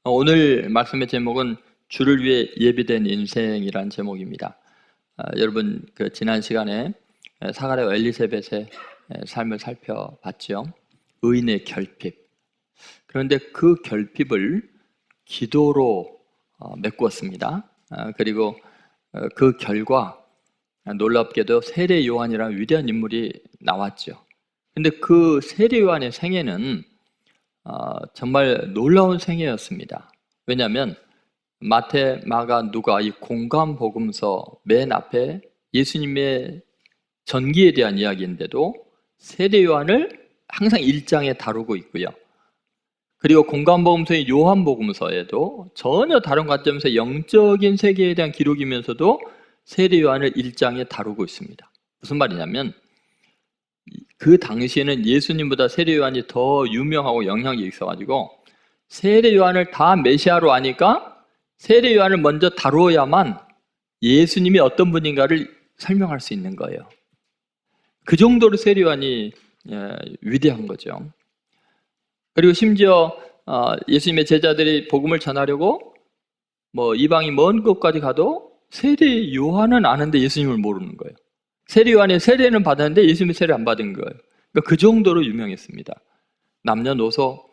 오늘 말씀의 제목은 주를 위해 예비된 인생이란 제목입니다. 여러분 지난 시간에 사가랴와 엘리사벳의 삶을 살펴봤죠. 의인의 결핍. 그런데 그 결핍을 기도로 메꾸었습니다. 그리고 그 결과 놀랍게도 세례 요한이라는 위대한 인물이 나왔죠. 근데 그 세례 요한의 생애는 정말 놀라운 생애였습니다. 왜냐하면 마태, 마가, 누가 이 공감 복음서 맨 앞에 예수님의 전기에 대한 이야기인데도 세례 요한을 항상 1장에 다루고 있고요. 그리고 공감 복음서의 요한 복음서에도 전혀 다른 관점에서 영적인 세계에 대한 기록이면서도 세례 요한을 1장에 다루고 있습니다. 무슨 말이냐면 그 당시에는 예수님보다 세례 요한이 더 유명하고 영향력이 있어가지고 세례 요한을 다 메시아로 아니까 세례 요한을 먼저 다루어야만 예수님이 어떤 분인가를 설명할 수 있는 거예요. 그 정도로 세례 요한이 위대한 거죠. 그리고 심지어 예수님의 제자들이 복음을 전하려고 이방이 먼 곳까지 가도 세례 요한은 아는데 예수님을 모르는 거예요. 세례 요한의 세례는 받았는데 예수님의 세례 안 받은 거예요. 그러니까 그 정도로 유명했습니다. 남녀노소,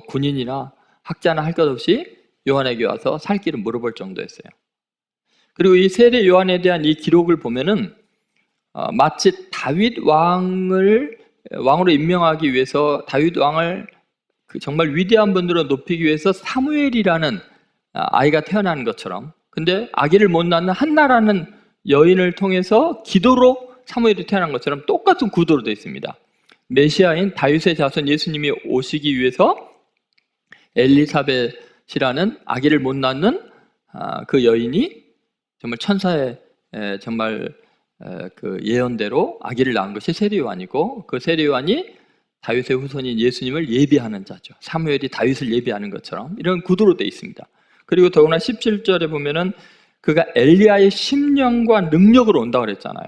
군인이나 학자나 할 것 없이 요한에게 와서 살 길을 물어볼 정도였어요. 그리고 이 세례 요한에 대한 이 기록을 보면은 마치 다윗 왕으로 임명하기 위해서 다윗 왕을 정말 위대한 분으로 높이기 위해서 사무엘이라는 아이가 태어나는 것처럼, 근데 아기를 못 낳는 한나라는 여인을 통해서 기도로 사무엘이 태어난 것처럼 똑같은 구도로 되어 있습니다. 메시아인 다윗의 자손 예수님이 오시기 위해서 엘리사벳이라는 아기를 못 낳는 그 여인이 정말 천사의 정말 그 예언대로 아기를 낳은 것이 세례 요한이고, 그 세례 요한이 다윗의 후손인 예수님을 예비하는 자죠. 사무엘이 다윗을 예비하는 것처럼 이런 구도로 되어 있습니다. 그리고 더구나 17절에 보면은 그가 엘리야의 심령과 능력으로 온다고 그랬잖아요.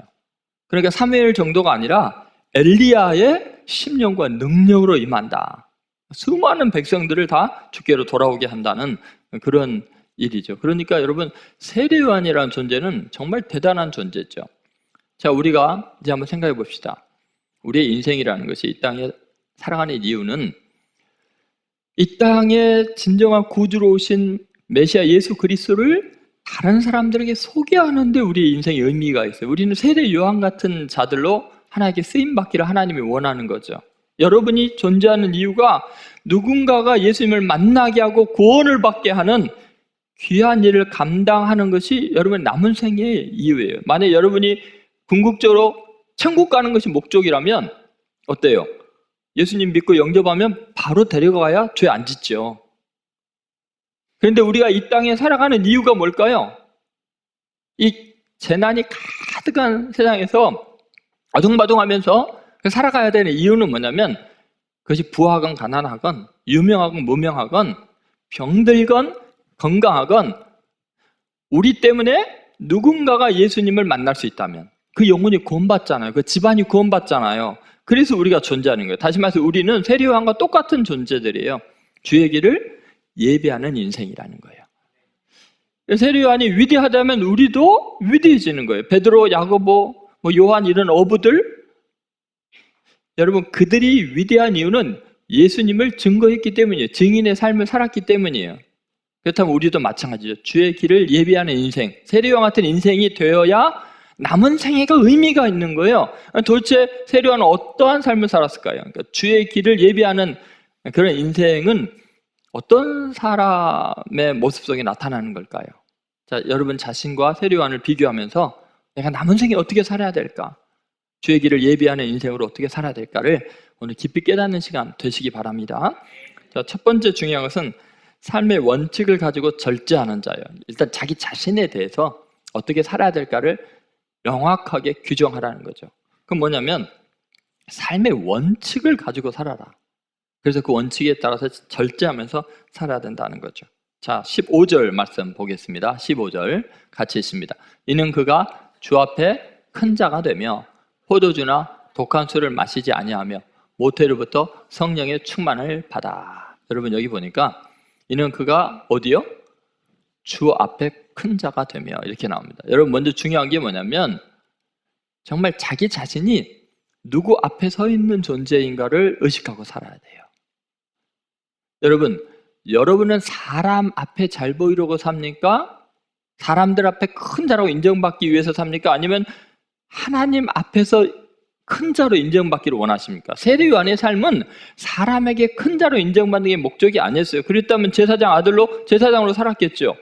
그러니까 사무엘 정도가 아니라 엘리야의 심령과 능력으로 임한다. 수많은 백성들을 다 주께로 돌아오게 한다는 그런 일이죠. 그러니까 여러분, 세례 요한이라는 존재는 정말 대단한 존재죠. 자, 우리가 이제 한번 생각해 봅시다. 우리의 인생이라는 것이 이 땅에 살아가는 이유는 이 땅에 진정한 구주로 오신 메시아 예수 그리스도를 다른 사람들에게 소개하는데 우리의 인생에 의미가 있어요. 우리는 세례 요한 같은 자들로 하나님께 쓰임받기를 하나님이 원하는 거죠. 여러분이 존재하는 이유가 누군가가 예수님을 만나게 하고 구원을 받게 하는 귀한 일을 감당하는 것이 여러분의 남은 생애의 이유예요. 만약 여러분이 궁극적으로 천국 가는 것이 목적이라면 어때요? 예수님 믿고 영접하면 바로 데려가야 죄 안 짓죠. 그런데 우리가 이 땅에 살아가는 이유가 뭘까요? 이 재난이 가득한 세상에서 아둥바둥하면서 살아가야 되는 이유는 뭐냐면, 그것이 부하건 가난하건 유명하건 무명하건 병들건 건강하건 우리 때문에 누군가가 예수님을 만날 수 있다면 그 영혼이 구원받잖아요. 그 집안이 구원받잖아요. 그래서 우리가 존재하는 거예요. 다시 말해서 우리는 세례 요한과 똑같은 존재들이에요. 주의 길을 예비하는 인생이라는 거예요. 세례 요한이 위대하다면 우리도 위대해지는 거예요. 베드로, 야고보, 요한 이런 어부들, 여러분 그들이 위대한 이유는 예수님을 증거했기 때문이에요. 증인의 삶을 살았기 때문이에요. 그렇다면 우리도 마찬가지죠. 주의 길을 예비하는 인생, 세례 요한 같은 인생이 되어야 남은 생애가 의미가 있는 거예요. 도대체 세례 요한은 어떠한 삶을 살았을까요? 그러니까 주의 길을 예비하는 그런 인생은 어떤 사람의 모습 속에 나타나는 걸까요? 자, 여러분 자신과 세례 요한을 비교하면서 내가 남은 생에 어떻게 살아야 될까? 주의 길을 예비하는 인생으로 어떻게 살아야 될까를 오늘 깊이 깨닫는 시간 되시기 바랍니다. 자, 첫 번째 중요한 것은 삶의 원칙을 가지고 절제하는 자예요. 일단 자기 자신에 대해서 어떻게 살아야 될까를 명확하게 규정하라는 거죠. 그건 뭐냐면 삶의 원칙을 가지고 살아라. 그래서 그 원칙에 따라서 절제하면서 살아야 된다는 거죠. 자, 15절 말씀 보겠습니다. 15절 같이 있습니다. 이는 그가 주 앞에 큰 자가 되며 포도주나 독한 술을 마시지 아니하며 모태로부터 성령의 충만을 받아. 여러분 여기 보니까 이는 그가 어디요? 주 앞에 큰 자가 되며 이렇게 나옵니다. 여러분 먼저 중요한 게 뭐냐면 정말 자기 자신이 누구 앞에 서 있는 존재인가를 의식하고 살아야 돼요. 여러분은 사람 앞에 잘 보이려고 삽니까? 사람들 앞에 큰 자라고 인정받기 위해서 삽니까? 아니면 하나님 앞에서 큰 자로 인정받기를 원하십니까? 세례 요한의 삶은 사람에게 큰 자로 인정받는 게 목적이 아니었어요. 그랬다면 제사장으로 살았겠죠.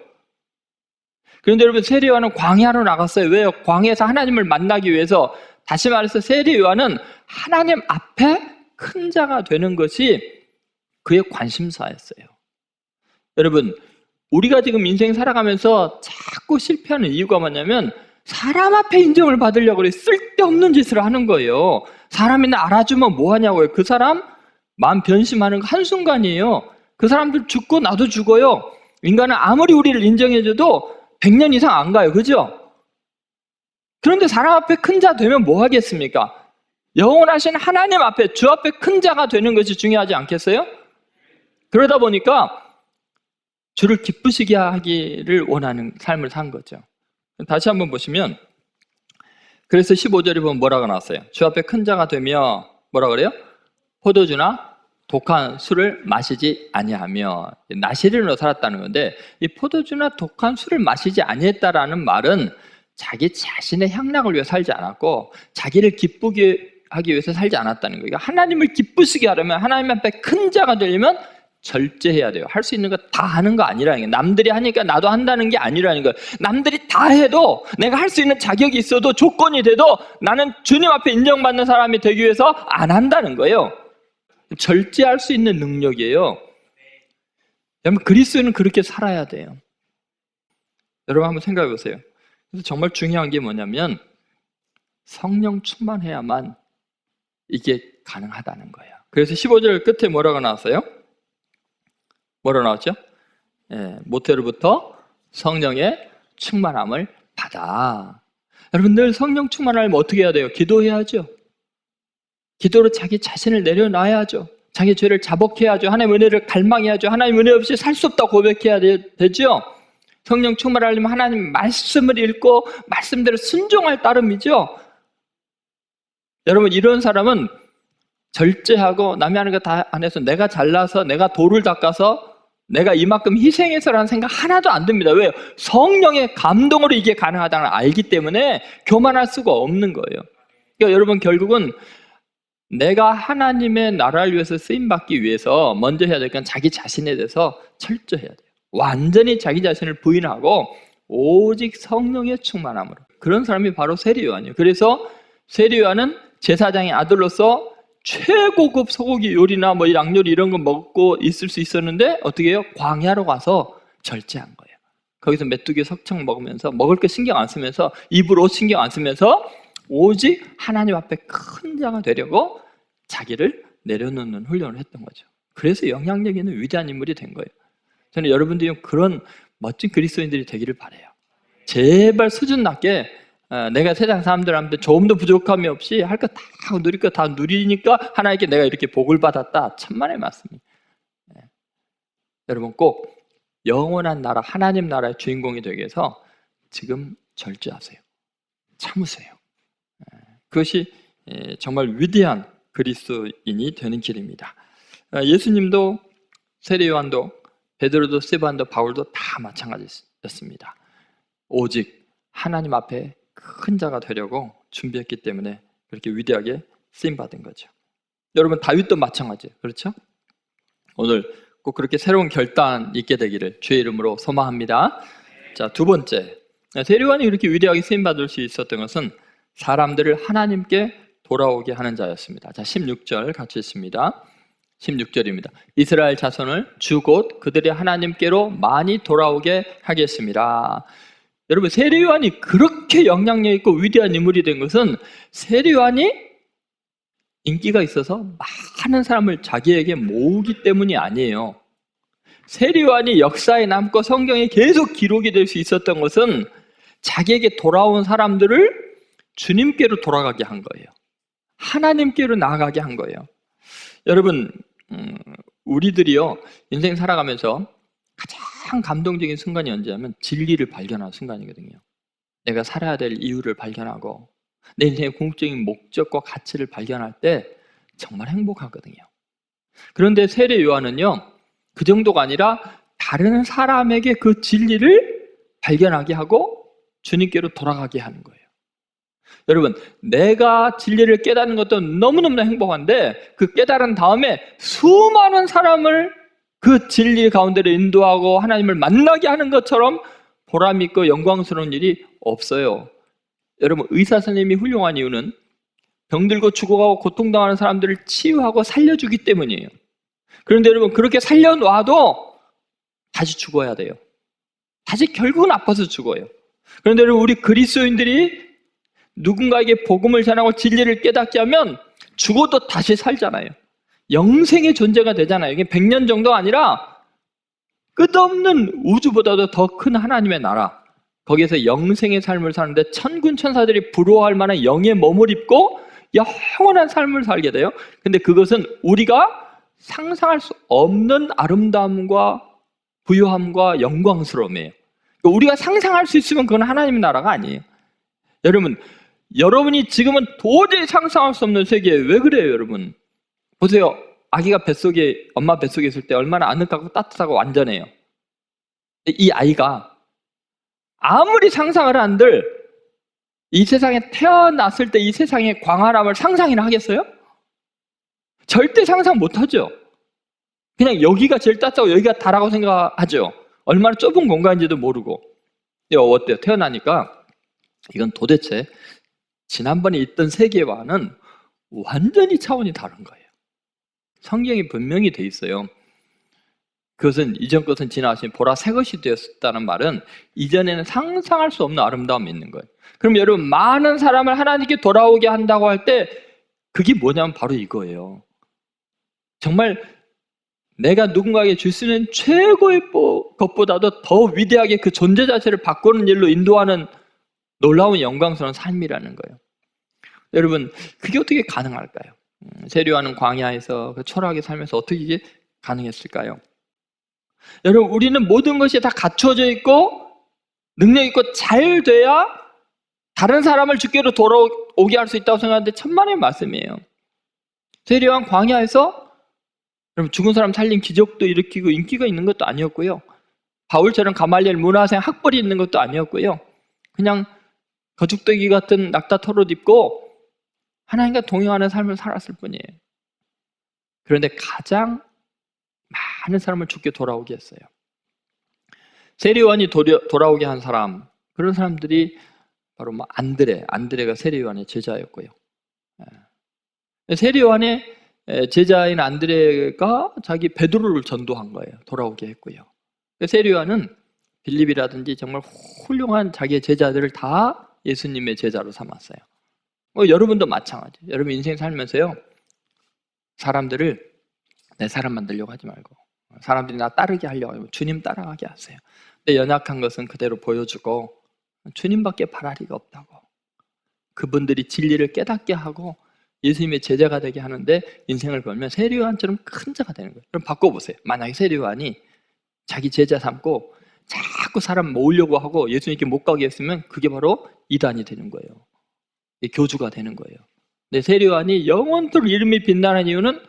그런데 여러분 세례 요한은 광야로 나갔어요. 왜요? 광야에서 하나님을 만나기 위해서. 다시 말해서 세례 요한은 하나님 앞에 큰 자가 되는 것이 그의 관심사였어요. 여러분 우리가 지금 인생 살아가면서 자꾸 실패하는 이유가 뭐냐면 사람 앞에 인정을 받으려고 그래 쓸데없는 짓을 하는 거예요. 사람이 나 알아주면 뭐하냐고요. 그 사람 마음 변심하는 거 한순간이에요. 그 사람들 죽고 나도 죽어요. 인간은 아무리 우리를 인정해줘도 100년 이상 안 가요. 그죠? 그런데 사람 앞에 큰 자 되면 뭐 하겠습니까? 영원하신 하나님 앞에 주 앞에 큰 자가 되는 것이 중요하지 않겠어요? 그러다 보니까 주를 기쁘시게 하기를 원하는 삶을 산 거죠. 다시 한번 보시면 그래서 15절에 보면 뭐라고 나왔어요? 주 앞에 큰 자가 되며 뭐라 그래요? 포도주나 독한 술을 마시지 아니하며 나시린으로 살았다는 건데 이 포도주나 독한 술을 마시지 아니했다라는 말은 자기 자신의 향락을 위해 살지 않았고 자기를 기쁘게 하기 위해서 살지 않았다는 거예요. 하나님을 기쁘시게 하려면 하나님 앞에 큰 자가 되려면 절제해야 돼요. 할 수 있는 거 다 하는 거 아니라는 거예요. 남들이 하니까 나도 한다는 게 아니라는 거예요. 남들이 다 해도 내가 할 수 있는 자격이 있어도 조건이 돼도 나는 주님 앞에 인정받는 사람이 되기 위해서 안 한다는 거예요. 절제할 수 있는 능력이에요. 여러분 그리스도인은 그렇게 살아야 돼요. 여러분 한번 생각해 보세요. 그래서 정말 중요한 게 뭐냐면 성령 충만해야만 이게 가능하다는 거예요. 그래서 15절 끝에 뭐라고 나왔어요? 뭐라고 나왔죠? 모태로부터 성령의 충만함을 받아. 여러분 늘 성령 충만하려면 어떻게 해야 돼요? 기도해야죠. 기도로 자기 자신을 내려놔야죠. 자기 죄를 자복해야죠. 하나님의 은혜를 갈망해야죠. 하나님의 은혜 없이 살 수 없다고 고백해야 되죠. 성령 충만하려면 하나님 말씀을 읽고 말씀대로 순종할 따름이죠. 여러분 이런 사람은 절제하고 남이 하는 거 다 안 해서 내가 잘나서 내가 돌을 닦아서 내가 이만큼 희생해서라는 생각 하나도 안 듭니다. 왜요? 성령의 감동으로 이게 가능하다는 걸 알기 때문에 교만할 수가 없는 거예요. 그러니까 여러분 결국은 내가 하나님의 나라를 위해서 쓰임받기 위해서 먼저 해야 될 건 자기 자신에 대해서 철저해야 돼요. 완전히 자기 자신을 부인하고 오직 성령의 충만함으로. 그런 사람이 바로 세례 요한이에요. 그래서 세례 요한은 제사장의 아들로서 최고급 소고기 요리나 뭐 양요리 이런 거 먹고 있을 수 있었는데 어떻게 해요? 광야로 가서 절제한 거예요. 거기서 메뚜기 석청 먹으면서 먹을 거 신경 안 쓰면서 입으로 신경 안 쓰면서 오직 하나님 앞에 큰 자가 되려고 자기를 내려놓는 훈련을 했던 거죠. 그래서 영향력 있는 위대한 인물이 된 거예요. 저는 여러분들이 그런 멋진 그리스도인들이 되기를 바라요. 제발 수준 낮게 내가 세상 사람들한테 조금도 부족함이 없이 할 거 다 누릴 거 다 누리니까 하나님께 내가 이렇게 복을 받았다. 천만의 말씀이에요. 여러분 꼭 영원한 나라 하나님 나라의 주인공이 되기 위해서 지금 절제하세요. 참으세요. 그것이 정말 위대한 그리스도인이 되는 길입니다. 예수님도 세례 요한도 베드로도 스데반도 바울도 다 마찬가지였습니다. 오직 하나님 앞에 큰 자가 되려고 준비했기 때문에 그렇게 위대하게 쓰임받은 거죠. 여러분 다윗도 마찬가지예요. 그렇죠? 오늘 꼭 그렇게 새로운 결단 있게 되기를 주의 이름으로 소망합니다. 자, 두 번째, 세례 요한이 이렇게 위대하게 쓰임받을 수 있었던 것은 사람들을 하나님께 돌아오게 하는 자였습니다. 자, 16절 같이 읽습니다. 16절입니다. 이스라엘 자손을 주 곧 그들의 하나님께로 많이 돌아오게 하겠습니다. 여러분 세례 요한이 그렇게 영향력 있고 위대한 인물이 된 것은 세례 요한이 인기가 있어서 많은 사람을 자기에게 모으기 때문이 아니에요. 세례 요한이 역사에 남고 성경에 계속 기록이 될 수 있었던 것은 자기에게 돌아온 사람들을 주님께로 돌아가게 한 거예요. 하나님께로 나아가게 한 거예요. 여러분 우리들이요 인생 살아가면서 가장 감동적인 순간이 언제냐면 진리를 발견한 순간이거든요. 내가 살아야 될 이유를 발견하고 내 인생의 궁극적인 목적과 가치를 발견할 때 정말 행복하거든요. 그런데 세례 요한은요, 그 정도가 아니라 다른 사람에게 그 진리를 발견하게 하고 주님께로 돌아가게 하는 거예요. 여러분, 내가 진리를 깨닫는 것도 너무너무 행복한데 그 깨달은 다음에 수많은 사람을 그 진리 가운데로 인도하고 하나님을 만나게 하는 것처럼 보람있고 영광스러운 일이 없어요. 여러분, 의사 선생님이 훌륭한 이유는 병들고 죽어가고 고통당하는 사람들을 치유하고 살려주기 때문이에요. 그런데 여러분, 그렇게 살려놔도 다시 죽어야 돼요. 다시 결국은 아파서 죽어요. 그런데 여러분, 우리 그리스도인들이 누군가에게 복음을 전하고 진리를 깨닫게 하면 죽어도 다시 살잖아요. 영생의 존재가 되잖아요. 이게 100년 정도가 아니라 끝없는 우주보다도 더 큰 하나님의 나라, 거기에서 영생의 삶을 사는데 천군 천사들이 부러워할 만한 영의 몸을 입고 영원한 삶을 살게 돼요. 근데 그것은 우리가 상상할 수 없는 아름다움과 부유함과 영광스러움이에요. 우리가 상상할 수 있으면 그건 하나님의 나라가 아니에요. 여러분이 지금은 도저히 상상할 수 없는 세계에 왜 그래요, 여러분? 보세요. 아기가 뱃속에, 엄마 뱃속에 있을 때 얼마나 아늑하고 따뜻하고 완전해요. 이 아이가 아무리 상상을 한들 이 세상에 태어났을 때 이 세상의 광활함을 상상이나 하겠어요? 절대 상상 못하죠. 그냥 여기가 제일 따뜻하고 여기가 다라고 생각하죠. 얼마나 좁은 공간인지도 모르고. 어때요? 태어나니까 이건 도대체 지난번에 있던 세계와는 완전히 차원이 다른 거예요. 성경이 분명히 돼 있어요. 그것은 이전 것은 지나가신 보라 새 것이 되었다는 말은 이전에는 상상할 수 없는 아름다움이 있는 거예요. 그럼 여러분, 많은 사람을 하나님께 돌아오게 한다고 할 때 그게 뭐냐면 바로 이거예요. 정말 내가 누군가에게 줄 수 있는 최고의 것보다도 더 위대하게 그 존재 자체를 바꾸는 일로 인도하는 놀라운 영광스러운 삶이라는 거예요. 여러분, 그게 어떻게 가능할까요? 세례요한은 광야에서 그 초라하게 살면서 어떻게 이게 가능했을까요? 여러분, 우리는 모든 것이 다 갖춰져 있고 능력 있고 잘 돼야 다른 사람을 주께로 돌아오게 할 수 있다고 생각하는데 천만의 말씀이에요. 세례요한 광야에서 여러분, 죽은 사람 살린 기적도 일으키고 인기가 있는 것도 아니었고요. 바울처럼 가말리엘 문화생 학벌이 있는 것도 아니었고요. 그냥 거죽대기 같은 낙타 털옷 입고 하나님과 동행하는 삶을 살았을 뿐이에요. 그런데 가장 많은 사람을 주께 돌아오게 했어요. 세례요한이 돌아오게 한 사람, 그런 사람들이 바로 안드레가 세례요한의 제자였고요. 세례요한의 제자인 안드레가 자기 베드로를 전도한 거예요. 돌아오게 했고요. 세례요한은 빌립이라든지 정말 훌륭한 자기의 제자들을 다 예수님의 제자로 삼았어요. 여러분도 마찬가지. 여러분 인생 살면서요, 사람들을 내 사람 만들려고 하지 말고 사람들이 나 따르게 하려고 하고 주님 따라가게 하세요. 내 연약한 것은 그대로 보여주고 주님밖에 바랄 리가 없다고, 그분들이 진리를 깨닫게 하고 예수님의 제자가 되게 하는데 인생을 걸면 세례요한처럼 큰 자가 되는 거예요. 그럼 바꿔보세요. 만약에 세례요한이 자기 제자 삼고 자꾸 사람 모으려고 하고 예수님께 못 가게 했으면 그게 바로 이단이 되는 거예요. 교주가 되는 거예요. 근데 세례요한이 영원토록 이름이 빛나는 이유는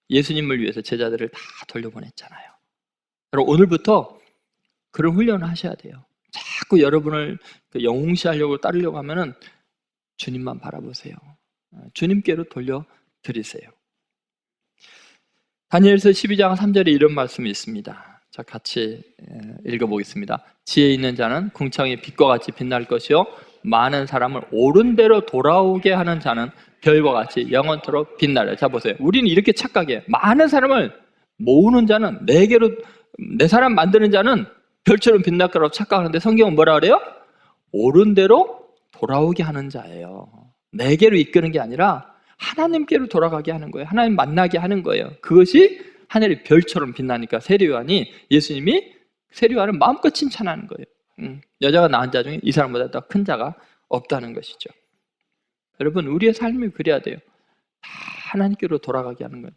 예수님을 위해서 제자들을 다 돌려보냈잖아요. 여러분, 오늘부터 그런 훈련을 하셔야 돼요. 자꾸 여러분을 영웅시하려고 따르려고 하면은 주님만 바라보세요. 주님께로 돌려드리세요. 다니엘서 12장 3절에 이런 말씀이 있습니다. 자, 같이 읽어보겠습니다. 지혜 있는 자는 궁창의 빛과 같이 빛날 것이요 많은 사람을 옳은 대로 돌아오게 하는 자는 별과 같이 영원토록 빛나려. 자, 보세요. 우리는 이렇게 착각해요. 많은 사람을 모으는 자는, 내 사람 만드는 자는 별처럼 빛날 거라고 착각하는데 성경은 뭐라 그래요? 옳은 대로 돌아오게 하는 자예요. 내게로 이끄는 게 아니라 하나님께로 돌아가게 하는 거예요. 하나님 만나게 하는 거예요. 그것이 하늘의 별처럼 빛나니까 예수님이 세례요한을 마음껏 칭찬하는 거예요. 여자가 낳은 자 중에 이 사람보다 더 큰 자가 없다는 것이죠. 여러분, 우리의 삶이 그래야 돼요. 다 하나님께로 돌아가게 하는 거예요.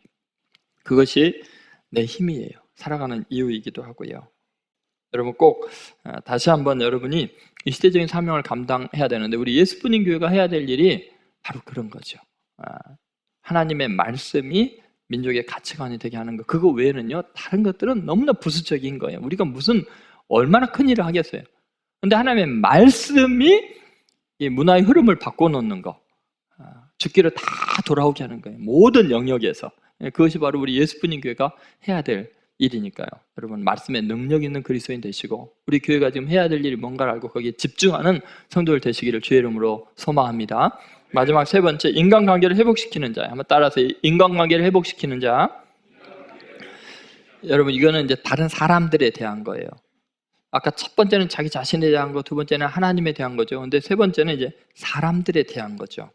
그것이 내 힘이에요. 살아가는 이유이기도 하고요. 여러분 꼭 다시 한번 여러분이 이 시대적인 사명을 감당해야 되는데 우리 예수뿐인 교회가 해야 될 일이 바로 그런 거죠. 하나님의 말씀이 민족의 가치관이 되게 하는 거. 그거 외에는요 다른 것들은 너무나 부수적인 거예요. 우리가 무슨 얼마나 큰 일을 하겠어요. 근데 하나님의 말씀이 이 문화의 흐름을 바꿔놓는 거, 죽기를 다 돌아오게 하는 거예요. 모든 영역에서. 그것이 바로 우리 예수뿐인 교회가 해야 될 일이니까요. 여러분 말씀에 능력 있는 그리스도인 되시고 우리 교회가 지금 해야 될 일이 뭔가를 알고 거기에 집중하는 성도들 되시기를 주의 이름으로 소망합니다. 마지막 세 번째, 인간관계를 회복시키는 자. 한번 따라서 인간관계를 회복시키는 자. 여러분 이거는 이제 다른 사람들에 대한 거예요. 아까 첫 번째는 자기 자신에 대한 거, 두 번째는 하나님에 대한 거죠. 근데 세 번째는 이제 사람들에 대한 거죠.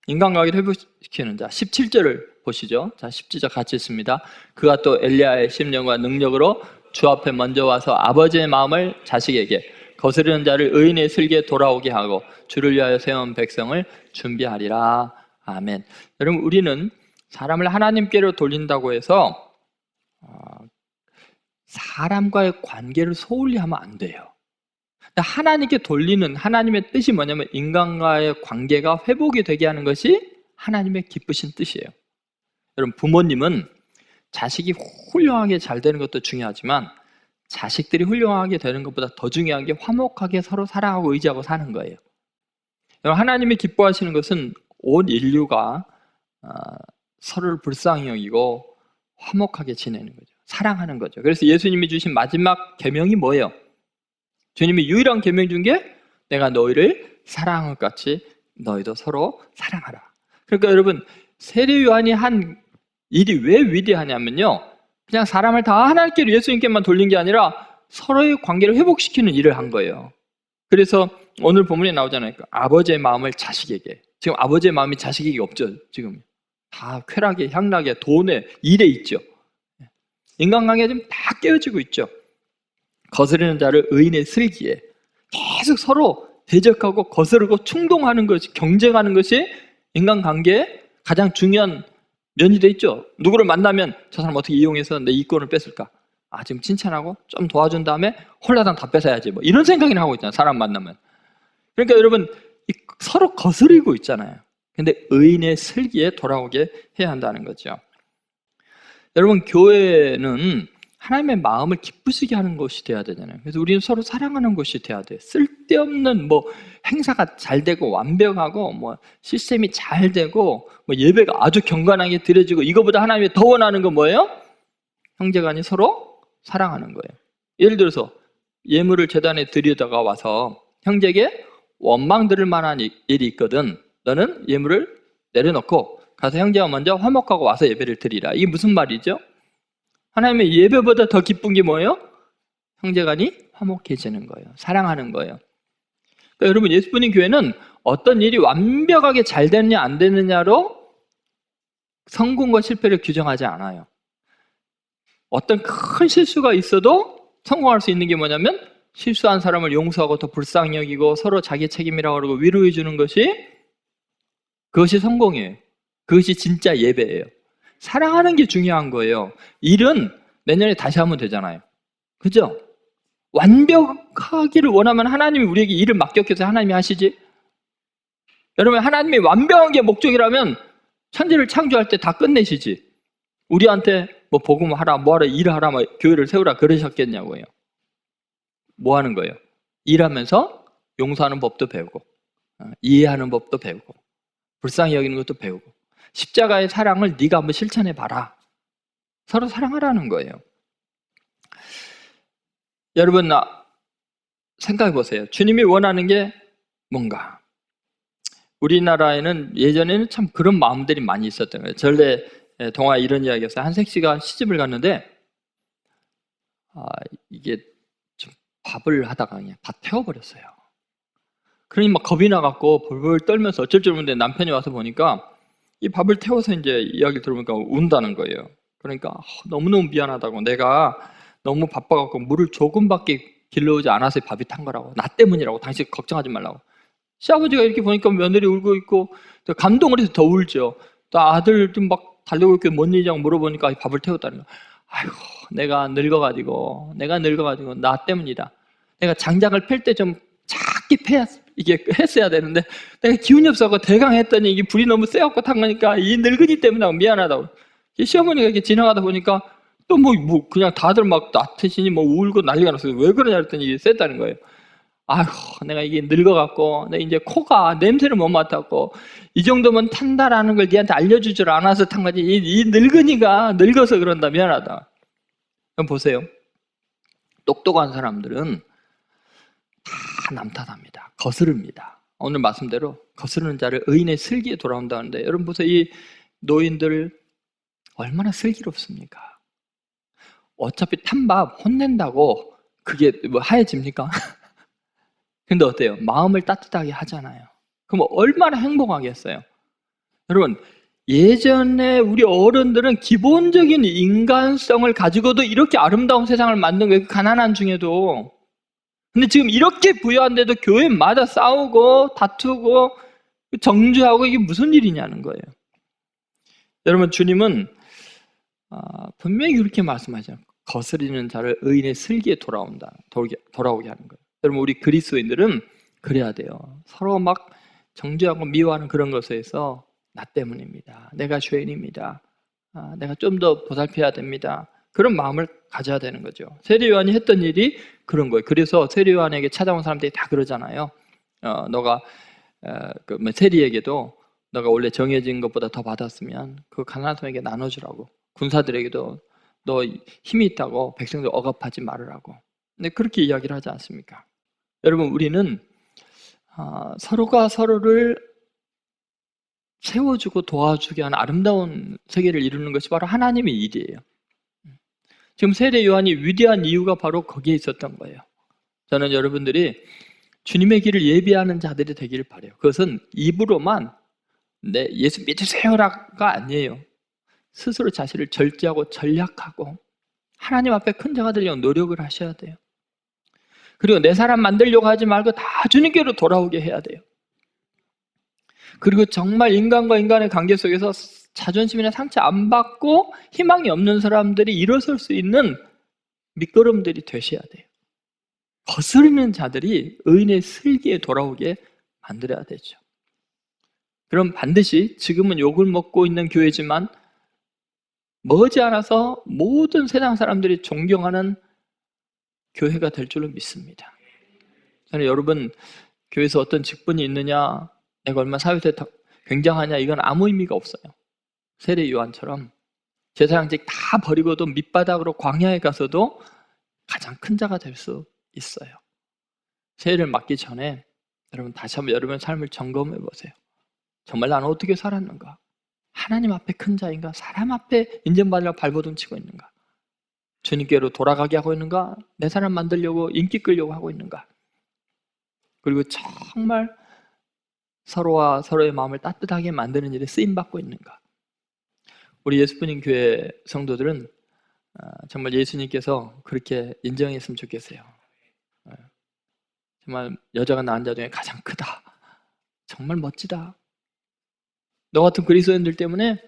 인간관계를 회복시키는 자. 17절을 보시죠. 자, 17절 같이 읽습니다. 그가 또 엘리야의 심령과 능력으로 주 앞에 먼저 와서 아버지의 마음을 자식에게, 거스르는 자를 의인의 슬기에 돌아오게 하고 주를 위하여 세운 백성을 준비하리라. 아멘. 여러분 우리는 사람을 하나님께로 돌린다고 해서 사람과의 관계를 소홀히 하면 안 돼요. 하나님께 돌리는 하나님의 뜻이 뭐냐면 인간과의 관계가 회복이 되게 하는 것이 하나님의 기쁘신 뜻이에요. 여러분 부모님은 자식이 훌륭하게 잘 되는 것도 중요하지만 자식들이 훌륭하게 되는 것보다 더 중요한 게 화목하게 서로 사랑하고 의지하고 사는 거예요. 하나님이 기뻐하시는 것은 온 인류가 서로를 불쌍히 여기고 화목하게 지내는 거죠. 사랑하는 거죠. 그래서 예수님이 주신 마지막 계명이 뭐예요? 주님이 유일한 계명 중 게 내가 너희를 사랑한 것 같이 너희도 서로 사랑하라. 그러니까 여러분 세례 요한이 한 일이 왜 위대하냐면요, 그냥 사람을 다 하나님께로 예수님께만 돌린 게 아니라 서로의 관계를 회복시키는 일을 한 거예요. 그래서 오늘 본문에 나오잖아요. 아버지의 마음을 자식에게. 지금 아버지의 마음이 자식에게 없죠. 지금 다 쾌락에, 향락에, 돈에, 일에 있죠. 인간관계가 지금 다 깨어지고 있죠. 거스르는 자를 의인의 슬기에, 계속 서로 대적하고 거스르고 충동하는 것이, 경쟁하는 것이 인간관계의 가장 중요한 면이 돼 있죠. 누구를 만나면 저 사람 어떻게 이용해서 내 이권을 뺏을까? 지금 칭찬하고 좀 도와준 다음에 홀라당 다 뺏어야지, 뭐 이런 생각이나 하고 있잖아요. 사람 만나면. 그러니까 여러분 서로 거스르고 있잖아요. 근데 의인의 슬기에 돌아오게 해야 한다는 거죠. 여러분 교회는 하나님의 마음을 기쁘시게 하는 것이 돼야 되잖아요. 그래서 우리는 서로 사랑하는 것이 돼야 돼요. 쓸데없는 뭐 행사가 잘 되고 완벽하고 뭐 시스템이 잘 되고 뭐 예배가 아주 경건하게 드려지고 이거보다 하나님이 더 원하는 건 뭐예요? 형제간이 서로 사랑하는 거예요. 예를 들어서 예물을 제단에 드리다가 와서 형제에게 원망 들을 만한 일이 있거든. 너는 예물을 내려놓고 가서 형제와 먼저 화목하고 와서 예배를 드리라. 이게 무슨 말이죠? 하나님의 예배보다 더 기쁜 게 뭐예요? 형제간이 화목해지는 거예요. 사랑하는 거예요. 그러니까 여러분 예수뿐인 교회는 어떤 일이 완벽하게 잘 되느냐 안 되느냐로 성공과 실패를 규정하지 않아요. 어떤 큰 실수가 있어도 성공할 수 있는 게 뭐냐면 실수한 사람을 용서하고 더 불쌍히 여기고 서로 자기 책임이라고 그러고 위로해 주는 것이, 그것이 성공이에요. 그것이 진짜 예배예요. 사랑하는 게 중요한 거예요. 일은 내년에 다시 하면 되잖아요. 그죠? 완벽하기를 원하면 하나님이 우리에게 일을 맡겼겠어요? 하나님이 하시지? 여러분 하나님이 완벽한 게 목적이라면 천지를 창조할 때 다 끝내시지. 우리한테 뭐 복음하라, 뭐하라, 일하라, 뭐 교회를 세우라 그러셨겠냐고요. 뭐 하는 거예요? 일하면서 용서하는 법도 배우고 이해하는 법도 배우고 불쌍히 여기는 것도 배우고 십자가의 사랑을 네가 한번 실천해 봐라. 서로 사랑하라는 거예요. 여러분 생각해 보세요. 주님이 원하는 게 뭔가? 우리나라에는 예전에는 참 그런 마음들이 많이 있었던 거예요. 전래 동화에 이런 이야기였어요. 한색 씨가 시집을 갔는데 이게 좀 밥을 하다가 그냥 다 태워버렸어요. 그러니 막 겁이 나갖고 벌벌 떨면서 어쩔 줄 모르는데 남편이 와서 보니까 이 밥을 태워서 이제 이야기를 들어보니까 운다는 거예요. 그러니까 너무너무 미안하다고, 내가 너무 바빠갖고 물을 조금밖에 길러오지 않아서 밥이 탄 거라고, 나 때문이라고, 당신 걱정하지 말라고. 시아버지가 이렇게 보니까 며느리 울고 있고 감동을 해서 더 울죠. 또 아들 좀 막 달래고 있고 뭔 일이냐고 물어보니까 밥을 태웠다는 거예요. 아이고, 내가 늙어가지고 나 때문이다. 내가 장작을 팰 때 좀 작게 이게 했어야 되는데 내가 기운이 없어서 대강 했더니 이게 불이 너무 세갖고 탄 거니까 이 늙은이 때문에 미안하다고. 시어머니가 이렇게 지나가다 보니까 또 뭐 그냥 다들 막 나트시니 뭐 울고 난리가 났어요. 왜 그러냐 했더니 이게 셌다는 거예요. 아휴, 내가 이게 늙어갖고 내가 이제 코가 냄새를 못 맡았고 이 정도면 탄다라는 걸 니한테 알려줄 줄 알아서 탄 거지. 이 늙은이가 늙어서 그런다. 미안하다. 그럼 보세요. 똑똑한 사람들은 다 남 탓합니다. 거스릅니다. 오늘 말씀대로 거스르는 자를 의인의 슬기에 돌아온다는데, 여러분 보세요. 이 노인들 얼마나 슬기롭습니까? 어차피 탄밥 혼낸다고 그게 뭐 하얘집니까? 근데 어때요? 마음을 따뜻하게 하잖아요. 그럼 얼마나 행복하겠어요? 여러분, 예전에 우리 어른들은 기본적인 인간성을 가지고도 이렇게 아름다운 세상을 만든 거예요. 가난한 중에도. 근데 지금 이렇게 부유한데도 교회마다 싸우고 다투고 정죄하고 이게 무슨 일이냐는 거예요. 여러분, 주님은 분명히 그렇게 말씀하죠. 거스리는 자를 의인의 슬기에 돌아오게 하는 거예요. 여러분, 우리 그리스도인들은 그래야 돼요. 서로 막 정죄하고 미워하는 그런 것에서 나 때문입니다. 내가 죄인입니다. 내가 좀 더 보살펴야 됩니다. 그런 마음을 가져야 되는 거죠. 세례요한이 했던 일이 그런 거예요. 그래서 세례요한에게 찾아온 사람들이 다 그러잖아요. 너가 세리에게도 너가 원래 정해진 것보다 더 받았으면 그 가난한 사람에게 나눠주라고, 군사들에게도 너 힘이 있다고 백성들 억압하지 말으라고. 근데 그렇게 이야기를 하지 않습니까? 여러분, 우리는 서로가 서로를 세워주고 도와주게 하는 아름다운 세계를 이루는 것이 바로 하나님의 일이에요. 지금 세례 요한이 위대한 이유가 바로 거기에 있었던 거예요. 저는 여러분들이 주님의 길을 예비하는 자들이 되기를 바라요. 그것은 입으로만 예수 믿으세요라가 아니에요. 스스로 자신을 절제하고 전략하고 하나님 앞에 큰 자가 되려고 노력을 하셔야 돼요. 그리고 내 사람 만들려고 하지 말고 다 주님께로 돌아오게 해야 돼요. 그리고 정말 인간과 인간의 관계 속에서 자존심이나 상처 안 받고 희망이 없는 사람들이 일어설 수 있는 밑거름들이 되셔야 돼요. 거스르는 자들이 의인의 슬기에 돌아오게 만들어야 되죠. 그럼 반드시 지금은 욕을 먹고 있는 교회지만 머지않아서 모든 세상 사람들이 존경하는 교회가 될 줄로 믿습니다. 저는 여러분, 교회에서 어떤 직분이 있느냐, 내가 얼마나 사회에서 굉장하냐, 이건 아무 의미가 없어요. 세례 요한처럼 제사장직 다 버리고도 밑바닥으로 광야에 가서도 가장 큰 자가 될 수 있어요. 세례를 맡기 전에 여러분 다시 한번 여러분의 삶을 점검해 보세요. 정말 나는 어떻게 살았는가? 하나님 앞에 큰 자인가? 사람 앞에 인정받으려고 발버둥 치고 있는가? 주님께로 돌아가게 하고 있는가? 내 사람 만들려고 인기 끌려고 하고 있는가? 그리고 정말 서로와 서로의 마음을 따뜻하게 만드는 일에 쓰임받고 있는가? 우리 예수님 교회 성도들은 정말 예수님께서 그렇게 인정했으면 좋겠어요. 정말 여자가 낳은 자 중에 가장 크다. 정말 멋지다. 너 같은 그리스도인들 때문에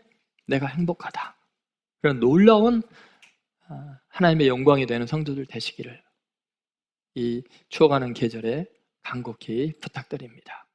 내가 행복하다. 그런 놀라운 하나님의 영광이 되는 성도들 되시기를 이 추워가는 계절에 간곡히 부탁드립니다.